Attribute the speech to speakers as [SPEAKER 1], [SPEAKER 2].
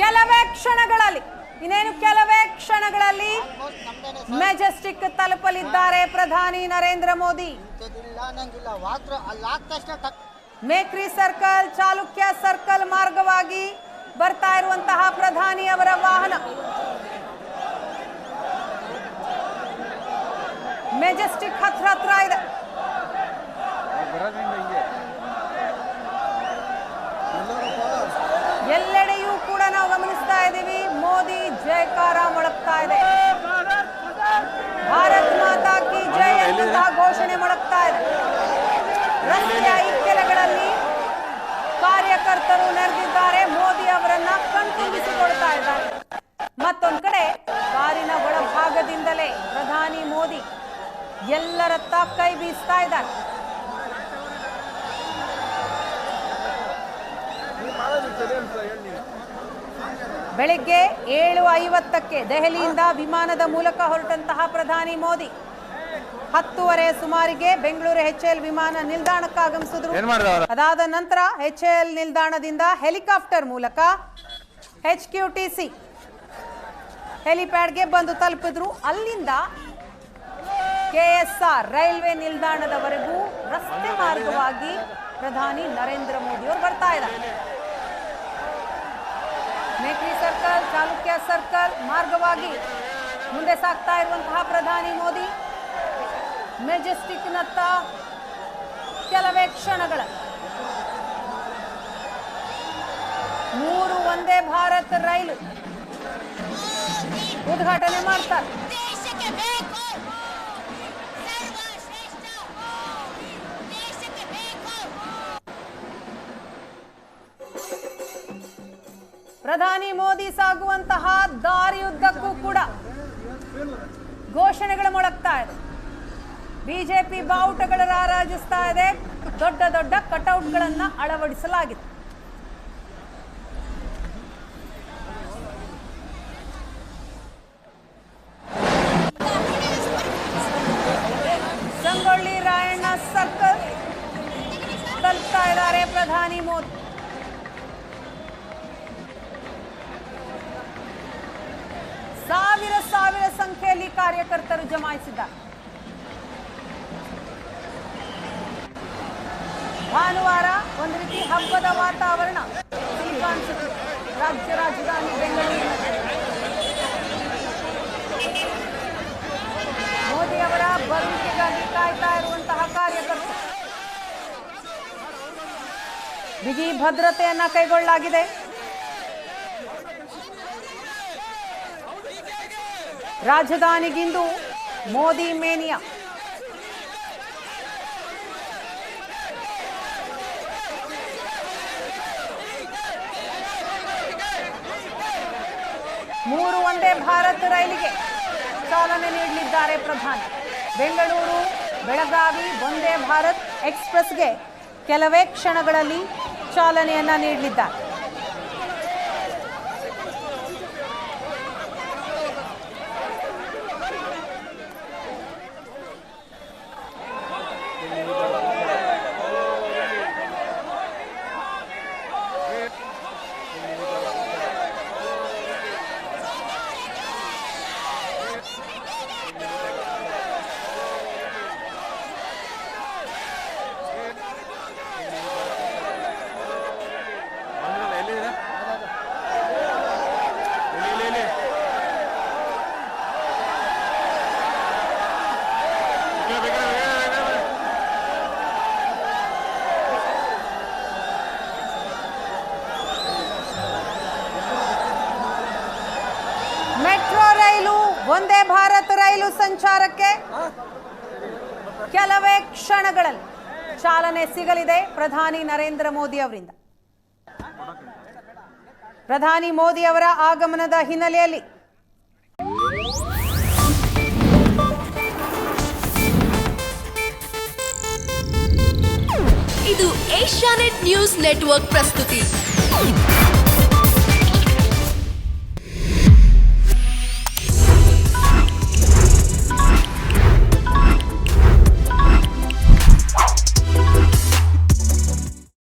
[SPEAKER 1] ಕೆಲವೇ ಕ್ಷಣಗಳಲ್ಲಿ ಮೆಜೆಸ್ಟಿಕ್ ತಲುಪಲಿದ್ದಾರೆ ಪ್ರಧಾನಿ ನರೇಂದ್ರ ಮೋದಿ. ಮೇಕ್ರಿ ಸರ್ಕಲ್, ಚಾಲುಕ್ಯ ಸರ್ಕಲ್ ಮಾರ್ಗವಾಗಿ ಬರ್ತಾ ಇರುವಂತಹ ಪ್ರಧಾನಿ ಅವರ ವಾಹನ ಮೆಜೆಸ್ಟಿಕ್ ಹತ್ರ ಇದೆ. ಎಲ್ಲೆಡೆಯೂ ಕೂಡ ನಾವು ಗಮನಿಸ್ತಾ ಇದ್ದೀವಿ, ಮೋದಿ ಜಯಕಾರ ಮೊಳಗ್ತಾ ಇದೆ. ಭಾರತ್ ಮಾತಾ ಕಿ ಜೈ ಎನ್ನುವಂತಹ ಘೋಷಣೆ ಮೊಳಗ್ತಾ ಇದೆ. ರಸ್ತೆಯ ಇಕ್ಕೆಲೆಗಳಲ್ಲಿ ಕಾರ್ಯಕರ್ತರು ನೆರೆದಿದ್ದಾರೆ, ಮೋದಿ ಅವರನ್ನ ಕಣ್ತುಂಬಿಸಿಕೊಳ್ತಾ ಇದ್ದಾರೆ. ಮತ್ತೊಂದು ಕಡೆ ಕಾರಿನ ಒಳಭಾಗದಿಂದಲೇ ಪ್ರಧಾನಿ ಮೋದಿ ಎಲ್ಲರತ್ತ ಕೈ ಬೀಸ್ತಾ ಇದ್ದಾರೆ. ಬೆಳಿಗ್ಗೆ 7:50ಕ್ಕೆ ದೆಹಲಿಯಿಂದ ವಿಮಾನದ ಮೂಲಕ ಹೊರಟಂತಹ ಪ್ರಧಾನಿ ಮೋದಿ 10:30 ಸುಮಾರಿಗೆ ಬೆಂಗಳೂರು HAL ವಿಮಾನ ನಿಲ್ದಾಣಕ್ಕೆ ಆಗಮಿಸಿದ್ರು. ಅದಾದ ನಂತರ HAL ನಿಲ್ದಾಣದಿಂದ ಹೆಲಿಕಾಪ್ಟರ್ ಮೂಲಕ HQTC ಹೆಲಿಪ್ಯಾಡ್ಗೆ ಬಂದು ತಲುಪಿದ್ರು. ಅಲ್ಲಿಂದ KSR ರೈಲ್ವೆ ನಿಲ್ದಾಣದವರೆಗೂ ರಸ್ತೆ ಮಾರ್ಗವಾಗಿ ಪ್ರಧಾನಿ ನರೇಂದ್ರ ಮೋದಿ ಅವರು ಬರ್ತಾ ಇದ್ದಾರೆ. ಮೇಕ್ರಿ ಸರ್ಕಲ್, ಚಾಲುಕ್ಯ ಸರ್ಕಲ್ ಮಾರ್ಗವಾಗಿ ಮುಂದೆ ಸಾಗ್ತಾ ಇರುವಂತಹ ಪ್ರಧಾನಿ ಮೋದಿ ಮೆಜೆಸ್ಟಿಕ್ನತ್ತ ಕೆಲವೇ ಕ್ಷಣಗಳ 3 ವಂದೇ ಭಾರತ್ ರೈಲು ಉದ್ಘಾಟನೆ ಮಾಡ್ತಾರೆ. ಪ್ರಧಾನಿ ಮೋದಿ ಸಾಗುವಂತಹ ದಾರಿಯುದ್ದಕ್ಕೂ ಕೂಡ ಘೋಷಣೆಗಳು ಮೊಳಗ್ತಾ ಇದೆ. ಬಿಜೆಪಿ ಬಾವುಟಗಳು ರಾರಾಜಿಸ್ತಾ ಇದೆ. ದೊಡ್ಡ ದೊಡ್ಡ ಕಟೌಟ್ಗಳನ್ನು ಅಳವಡಿಸಲಾಗಿದೆ. ಸಂಗೊಳ್ಳಿ ರಾಯಣ್ಣ ಸರ್ಕಲ್ ತಲುಪ್ತಾ ಇದ್ದಾರೆ ಪ್ರಧಾನಿ ಮೋದಿ. ಸಾವಿರ ಸಂಖ್ಯೆಯಲ್ಲಿ ಕಾರ್ಯಕರ್ತರು ಜಮಾಯಿಸಿದ್ದಾರೆ. ಭಾನುವಾರ ಒಂದು ರೀತಿ ಹಬ್ಬದ ವಾತಾವರಣ ಸಿಲಿಕಾನ್ ಸಿಟಿ, ರಾಜ್ಯ ರಾಜಧಾನಿ ಬೆಂಗಳೂರಿನ ಮೋದಿ ಅವರ ಬರುವಿಕೆಗಾಗಿ ಕಾಯ್ತಾ ಇರುವಂತಹ ಕಾರ್ಯಕರ್ತರು. ಬಿಗಿ ಭದ್ರತೆಯನ್ನ ಕೈಗೊಳ್ಳಲಾಗಿದೆ. ರಾಜಧಾನಿಗಿಂದು ಮೋದಿ ಮೇನಿಯಾ. ಮೂರು ವಂದೇ ಭಾರತ್ ರೈಲಿಗೆ ಚಾಲನೆ ನೀಡಲಿದ್ದಾರೆ ಪ್ರಧಾನಿ. ಬೆಂಗಳೂರು ಬೆಳಗಾವಿ ವಂದೇ ಭಾರತ್ ಎಕ್ಸ್ಪ್ರೆಸ್ಗೆ ಕೆಲವೇ ಕ್ಷಣಗಳಲ್ಲಿ ಚಾಲನೆಯನ್ನ ನೀಡಲಿದ್ದಾರೆ. ಮೆಟ್ರೋ ರೈಲು, ವಂದೇ ಭಾರತ್ ರೈಲು ಸಂಚಾರಕ್ಕೆ ಕೆಲವೇ ಕ್ಷಣಗಳಲ್ಲಿ ಚಾಲನೆ ಸಿಗಲಿದೆ ಪ್ರಧಾನಿ ನರೇಂದ್ರ ಮೋದಿ ಅವರಿಂದ. ಪ್ರಧಾನಿ ಮೋದಿ ಅವರ ಆಗಮನದ ಹಿನ್ನೆಲೆಯಲ್ಲಿ
[SPEAKER 2] ಇದು ಏಷ್ಯಾನೆಟ್ ನ್ಯೂಸ್ ನೆಟ್ವರ್ಕ್ ಪ್ರಸ್ತುತಿ.